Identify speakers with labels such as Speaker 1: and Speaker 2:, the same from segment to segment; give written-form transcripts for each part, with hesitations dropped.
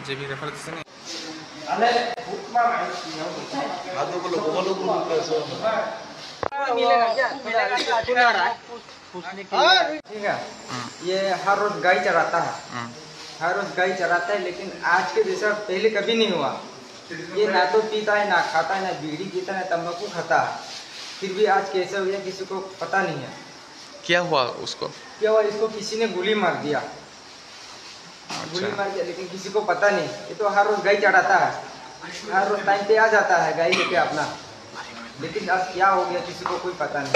Speaker 1: JB refer di sini.
Speaker 2: ठीक है, ये हर रोज गाय चराता है, हर रोज गाय चराता है, लेकिन आज के जैसा पहले कभी नहीं हुआ। ये ना तो पीता है, ना खाता है, ना बीड़ी पीता है, तंबाकू खाता है, फिर भी आज कैसे हो गया किसी को पता नहीं है।
Speaker 1: क्या हुआ उसको?
Speaker 2: क्या हुआ, इसको किसी ने गोली मार दिया। गोली मार दिया, लेकिन किसी को पता नहीं। ये तो हर रोज गाय चढ़ाता है, हर रोज टाइम पे आ जाता है गाय लेके अपना, लेकिन आज क्या हो गया किसी को कोई पता नहीं।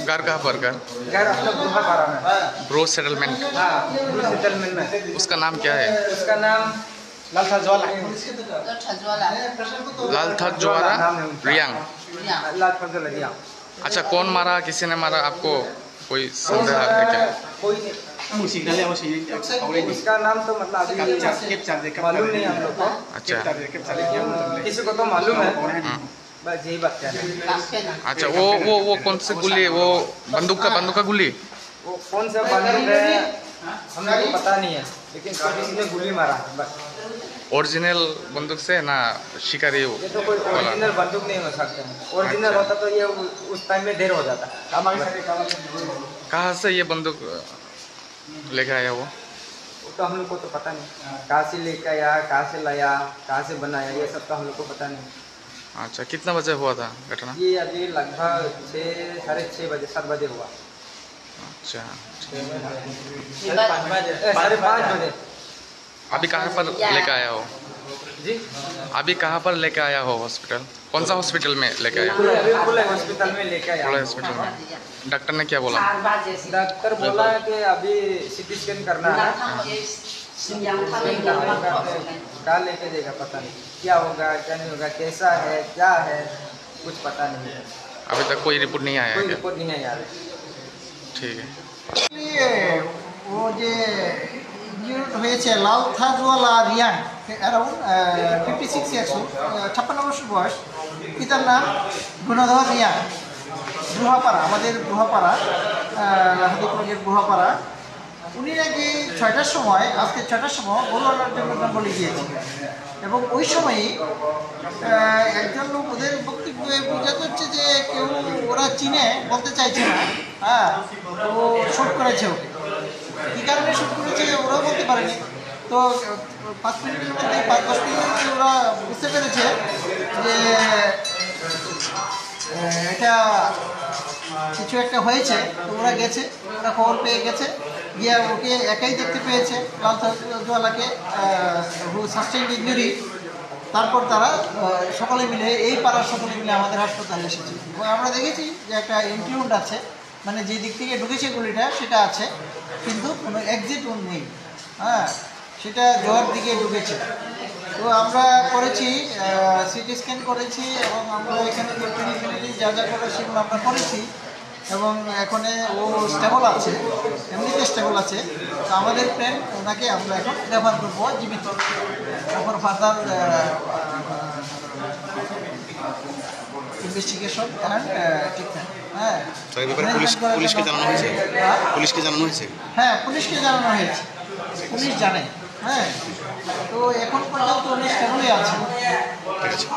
Speaker 1: घर कहाँ पर?
Speaker 2: घर अपना ब्रोहापारा में,
Speaker 1: ब्रो सेटलमेंट।
Speaker 2: हाँ, ब्रो सेटलमेंट में।
Speaker 1: उसका नाम क्या है?
Speaker 2: उसका नाम लालथा ज्वाला,
Speaker 1: लालथा ज्वाला रियांग।
Speaker 2: लालथा ज्वाला रियांग।
Speaker 1: अच्छा, कौन मारा, किसी ने मारा, आपको कोई संदेह है क्या?
Speaker 2: कोई इसका नाम तो मतलब अभी मालूम नहीं हम लोग को।
Speaker 1: अच्छा,
Speaker 2: किसी को तो मालूम है, बस यही बात है।
Speaker 1: अच्छा, वो कौन से गोली? वो बंदूक का गोली?
Speaker 2: वो कौन सा बंदूक है हम लोग को पता नहीं है, लेकिन किसी ने गोली मारा बस।
Speaker 1: ओरिजिनल बंदूक से ना शिकारी?
Speaker 2: ये तो कोई ओरिजिनल बंदूक नहीं हो सकता। ओरिजिनल होता तो ये उस टाइम में देर हो जाता।
Speaker 1: कहाँ से ये बंदूक लेके आया वो?
Speaker 2: तो हम लोग को तो पता नहीं, कहाँ से लेके आया, कहाँ से लाया, कहाँ से बनाया, ये सब तो हम लोग को पता नहीं।
Speaker 1: अच्छा, कितना बजे हुआ था घटना?
Speaker 2: ये अभी लगभग 6, 6:30 बजे, 7 बजे हुआ।
Speaker 1: अच्छा,
Speaker 2: 5:30 बजे।
Speaker 1: अभी कहाँ पर लेके आया हो
Speaker 2: जी?
Speaker 1: अभी कहाँ पर लेके आया हो हॉस्पिटल? कौन सा हॉस्पिटल में लेके आया?
Speaker 2: खुले हॉस्पिटल में लेके आया।
Speaker 1: खुले हॉस्पिटल में। डॉक्टर ने क्या बोला?
Speaker 2: डॉक्टर बोला कि अभी CT स्कैन करना है, क्या लेके देगा पता नहीं, क्या होगा क्या नहीं होगा, कैसा है क्या है कुछ पता नहीं है।
Speaker 1: अभी तक कोई रिपोर्ट नहीं आया?
Speaker 2: कोई रिपोर्ट नहीं है यार।
Speaker 1: ठीक है।
Speaker 3: वो जे হয়েছে লালথা জোয়ালা রিয়াং, অ্যারাউন্ড 56 ইয়ার্স, 56 বছর বয়স। পিতার নাম গুণধর রিয়াং, ব্রুহাপাড়া, আমাদের ব্রুহাপাড়া, হাতিপুরের ব্রুহাপাড়া। উনি নাকি 6টার সময়, আজকে 6টার সময় গরু আনার জন্য জঙ্গলে গিয়েছিলেন, এবং ওই সময়ই একজন লোক, ওদের বক্তব্যে বোঝা যাচ্ছে যে কেউ ওরা চিনে বলতে চাইছে না, হ্যাঁ, ও শুট করেছে ওকে। কী কারণে শুট করেছে ওরাও বলতে পারেনি। তো 5 মিনিটের মধ্যে, 5-10 মিনিটের মধ্যে ওরা বুঝতে পেরেছে যে এটা কিছু একটা হয়েছে। তো ওরা গেছে, ওরা খবর পেয়ে গেছে, গিয়ে ওকে একাই দেখতে পেয়েছে, লালথা জোয়ালাকে, সাস্টেইনড ইনজুরি। তারপর তারা সকলে মিলে, এই পাড়ার সকলে মিলে আমাদের হাসপাতালে এসেছে, এবং আমরা দেখেছি যে একটা এন্ট্রি উন্ড আছে, মানে যে দিক থেকে ঢুকেছে গুলিটা সেটা আছে, কিন্তু কোনো এক্সিট উন্ড নেই, হ্যাঁ, সেটা জোয়ার দিকে ঢুকেছে। তো আমরা করেছি, CT স্ক্যান করেছি, এবং আমরা এখানে যে প্রিলিমিনারি যা যা করে সেগুলো আমরা করেছি, এবং এখানে ও স্টেবল আছে, এমনিতে স্টেবল আছে। তো আমাদের প্ল্যান, ওনাকে আমরা এখন রেফার করবো জীবিত, তারপর ফার্দার ইনভেস্টিগেশন অ্যান্ড ট্রিটমেন্ট। হ্যাঁ,
Speaker 1: পুলিশকে জানানো হয়েছে? পুলিশকে জানানো হয়েছে?
Speaker 3: হ্যাঁ, পুলিশকে জানানো হয়েছে, পুলিশ জানে। হ্যাঁ, তো এখন পর্যন্ত উনি স্টেবলই আছে।
Speaker 1: ঠিক আছে।